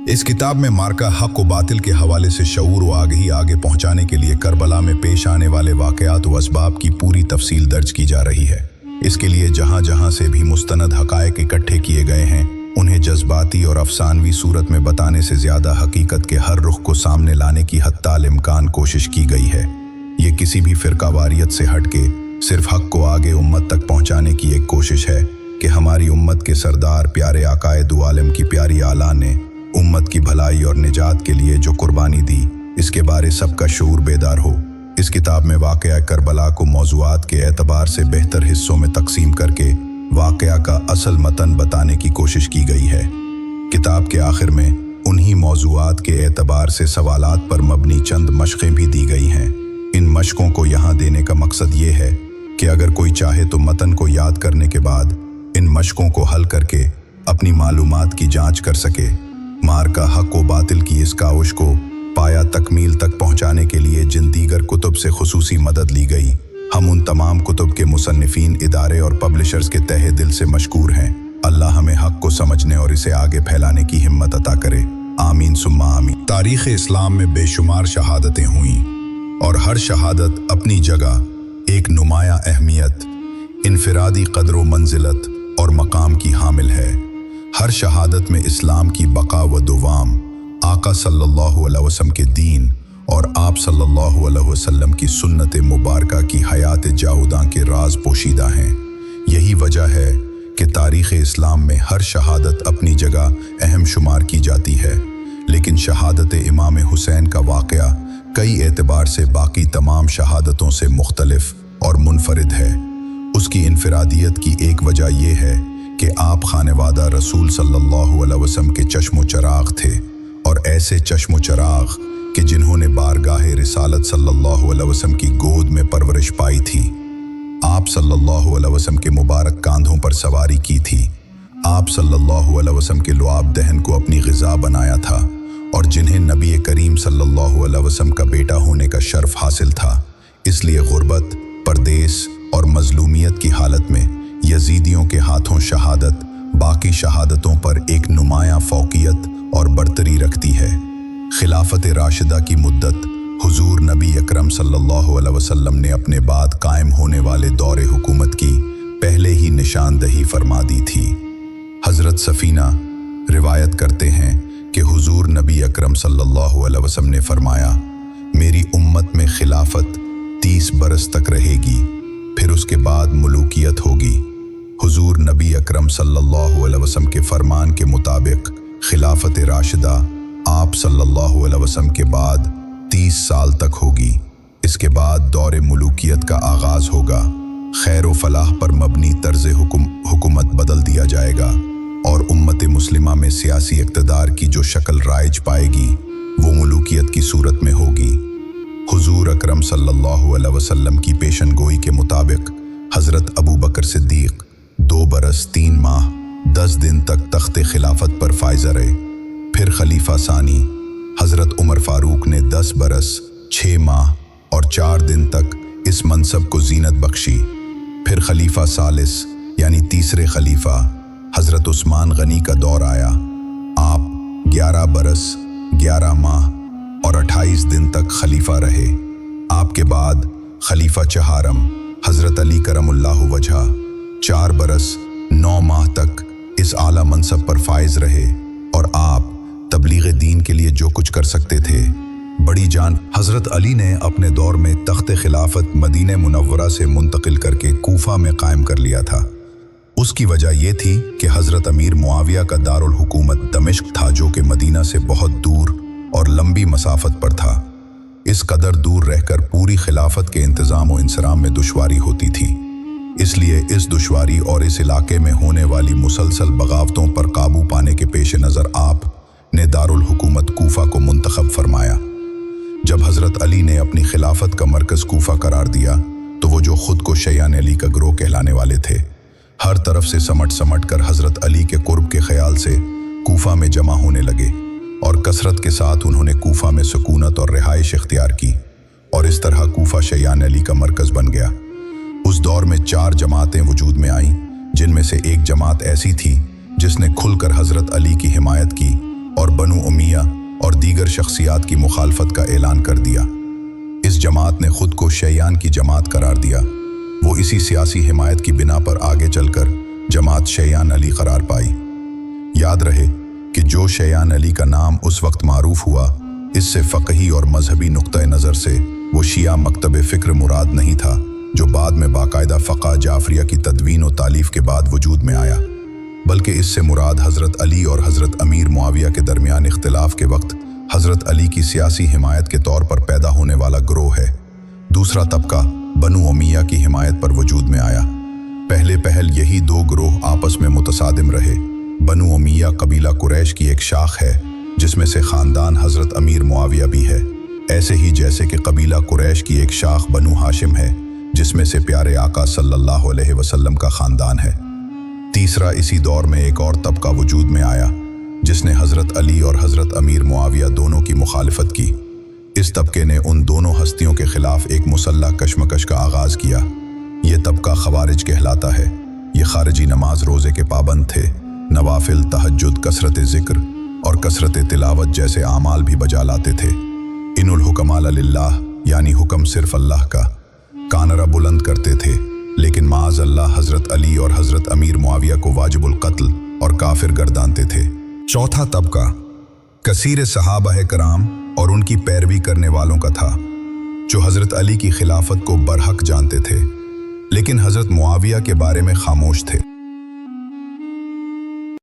इस किताब में मार्का हक व बातिल के हवाले से शऊर व आगही आगे पहुंचाने के लिए करबला में पेश आने वाले वाक़यात व असबाब की पूरी तफसील दर्ज की जा रही है। इसके लिए जहाँ जहाँ से भी मुस्तनद हक़ाइक़ इकट्ठे किए गए हैं, उन्हें जज्बाती और अफसानवी सूरत में बताने से ज़्यादा हकीकत के हर रुख को सामने लाने की हत्ताल इम्कान कोशिश की गई है। ये किसी भी फ़िरकावारियत से हट के सिर्फ हक़ को आगे उम्मत तक पहुँचाने की एक कोशिश है कि हमारी उम्मत के सरदार प्यारे आकाए दो आलम की प्यारी आला ने उम्मत की भलाई और निजात के लिए जो कुर्बानी दी, इसके बारे सबका शऊर बेदार हो। इस किताब में वाक़या करबला को मौज़ूआत के एतबार से बेहतर हिस्सों में तकसीम करके वाक़या का असल मतन बताने की कोशिश की गई है। किताब के आखिर में उन्हीं मौज़ूआत के एतबार से सवालात पर मबनी चंद मशक़ें भी दी गई हैं। इन मशक़ों को यहाँ देने का मकसद ये है कि अगर कोई चाहे तो मतन को याद करने के बाद इन मशक़ों को हल करके अपनी मालूमात की जाँच कर सके। मार्का हक व बातिल की इस काविश को पाया तकमील तक पहुँचाने के लिए जिन दीगर कुतुब से खुसूसी मदद ली गई, हम उन तमाम कुतुब के मुसन्निफ़ीन, इदारे और पब्लिशर्स के तहे दिल से मशकूर हैं। अल्लाह हमें हक़ को समझने और इसे आगे फैलाने की हिम्मत अता करे। आमीन सुम्मा आमीन। तारीख़ इस्लाम में बेशुमार शहादतें हुईं और हर शहादत अपनी जगह एक नुमाया अहमियत, इनफिरादी क़द्र व मंजिलत और मकाम की हामिल है। हर शहादत में इस्लाम की बका व दुवाम, आका सल्लल्लाहु अलैहि वसल्लम के दीन और आप सल्लल्लाहु अलैहि वसल्लम की सुन्नत मुबारका की हयात जाउदा के राज पोशीदा हैं। यही वजह है कि तारीख़ इस्लाम में हर शहादत अपनी जगह अहम शुमार की जाती है, लेकिन शहादत इमाम हुसैन का वाक़या कई एतबार से बाकी तमाम शहादतों से मुख्तलिफ और मुनफरिद है। उसकी इनफिरादियत की एक वजह यह है कि आप खानेवादा रसूल सल्लल्लाहु अलैहि वसल्लम के चश्मो चराग थे, और ऐसे चश्मो चराग कि जिन्होंने बारगाह रिसालत सल्लल्लाहु अलैहि वसल्लम की गोद में परवरिश पाई थी। आप सल्लल्लाहु अलैहि वसल्लम के मुबारक कांधों पर सवारी की थी। आप सल्लल्लाहु अलैहि वसल्लम के लुआब दहन को अपनी ग़िज़ा बनाया था, और जिन्हें नबी करीम सल्लल्लाहु अलैहि वसल्लम का बेटा होने का शर्फ हासिल था। इसलिए गुर्बत, परदेस और मज़लूमियत की हालत में यजीदियों के हाथों शहादत बाकी शहादतों पर एक नुमाया फ़ौक़ियत और बरतरी रखती है। खिलाफत राशिदा की मुद्दत हुजूर नबी अकरम सल्लल्लाहु अलैहि वसल्लम ने अपने बाद कायम होने वाले दौरे हुकूमत की पहले ही निशानदही फरमा दी थी। हज़रत सफ़ीना रिवायत करते हैं कि हुजूर नबी अकरम सल्लल्लाहु अलैहि वसल्लम ने फरमाया, मेरी उम्मत में खिलाफत 30 बरस तक रहेगी, फिर उसके बाद मुलूकियत होगी। हुजूर नबी अकरम सल्लल्लाहु अलैहि वसल्लम के फरमान के मुताबिक खिलाफत राशिदा आप सल्लल्लाहु अलैहि वसल्लम के बाद 30 साल तक होगी। इसके बाद दौरे मुलूकियत का आगाज़ होगा। खैर व फलाह पर मबनी तर्ज़ हुकूमत बदल दिया जाएगा, और उम्मत मुस्लिमा में सियासी इक़्तिदार की जो शक्ल राइज पाएगी वो मुलूकियत की सूरत में होगी। हुजूर अकरम सल्लल्लाहु अलैहि वसल्लम की पेशन गोई के मुताबिक हज़रत अबू बकर सिद्दीक़ 2 बरस 3 माह 10 दिन तक तख्त खिलाफत पर फायज़ रहे। फिर खलीफा सानी हज़रत उमर फ़ारूक ने 10 बरस 6 माह और 4 दिन तक इस मनसब को जीनत बख्शी। फिर खलीफा सालिस यानी तीसरे खलीफा हज़रत उस्मान गनी का दौर आया। आप 11 बरस 11 माह और 28 दिन तक खलीफा रहे। आपके बाद खलीफा चहारम हज़रत अली करमुल्लाहु वजह 4 बरस 9 माह तक इस आला मनसब पर फाइज रहे, और आप तबलीग दीन के लिए जो कुछ कर सकते थे बड़ी जान। हज़रत अली ने अपने दौर में तख्त खिलाफत मदीने मुनव्वरा से मुंतकिल करके कूफा में कायम कर लिया था। उसकी वजह यह थी कि हज़रत अमीर मुआविया का दारुल हुकूमत दमिश्क था, जो कि मदीना से बहुत दूर और लंबी मसाफत पर था। इस कदर दूर रहकर पूरी खिलाफत के इंतज़ाम व इंसराम में दुश्वारी होती थी। इसलिए इस दुश्वारी और इस इलाके में होने वाली मुसलसल बगावतों पर काबू पाने के पेश नज़र आप ने दारुल हुकूमत कूफा को मुंतखब फरमाया। जब हज़रत अली ने अपनी खिलाफत का मरकज़ कूफा करार दिया, तो वो जो ख़ुद को शयान अली का गिरोह कहलाने वाले थे, हर तरफ से समट कर हज़रत अली के कुर्ब के ख्याल से कूफा में जमा होने लगे, और कसरत के साथ उन्होंने कूफा में सुकूनत और रिहाइश इख्तियार की, और इस तरह कूफा शयान अली का मरकज़ बन गया। उस दौर में 4 जमातें वजूद में आईं, जिनमें से एक जमात ऐसी थी जिसने खुलकर हज़रत अली की हिमायत की, और बनु उमैया और दीगर शख्सियात की मुखालफत का ऐलान कर दिया। इस जमात ने खुद को शैयान की जमात करार दिया। वो इसी सियासी हिमायत की बिना पर आगे चलकर जमात शैयान अली करार पाई। याद रहे कि जो शैयान अली का नाम उस वक्त मारूफ हुआ, इससे फ़क़ही और मजहबी नुक्ते नज़र से वो शिया मकतब फ़िक्र मुराद नहीं था, जो बाद में बाकायदा फ़क़ा जाफरिया की तदवीन और तालीफ़ के बाद वजूद में आया, बल्कि इससे मुराद हज़रत अली और हज़रत अमीर मुआविया के दरमियान इख्तिलाफ के वक्त हज़रत अली की सियासी हिमायत के तौर पर पैदा होने वाला ग्रोह है। दूसरा तबका बनु उमैया की हिमायत पर वजूद में आया। पहले पहल यही दो ग्रोह आपस में मुतसादिम रहे। बनु उमैया कबीला कुरैश की एक शाख है, जिसमें से ख़ानदान हज़रत अमीर मुआविया भी है, ऐसे ही जैसे कि कबीला कुरैश की एक शाख बनु हाशिम है, जिसमें से प्यारे आका सल्लल्लाहु अलैहि वसल्लम का ख़ानदान है। तीसरा, इसी दौर में एक और तबका वजूद में आया, जिसने हज़रत अली और हज़रत अमीर मुआविया दोनों की मुखालिफत की। इस तबके ने उन दोनों हस्तियों के ख़िलाफ़ एक मुसल्लह कशमकश का आगाज़ किया। ये तबका ख़वारिज कहलाता है। ये खारिजी नमाज रोज़े के पाबंद थे, नवाफिल, तहज्जुद, कसरत ज़िक्र और कसरत तिलावत जैसे आमाल भी बजा लाते थे। इनुल हुक्माल लिल्लाह, यानी हुक्म सिर्फ अल्लाह का, कानरा बुलंद करते थे, लेकिन माज़ अल्लाह हज़रत अली और हज़रत अमीर मुआविया को वाजिबुल कत्ल और काफिर गर्दानते थे। चौथा तबका कसीर सहाबा कराम और उनकी पैरवी करने वालों का था, जो हज़रत अली की खिलाफत को बरहक जानते थे, लेकिन हज़रत मुआविया के बारे में खामोश थे।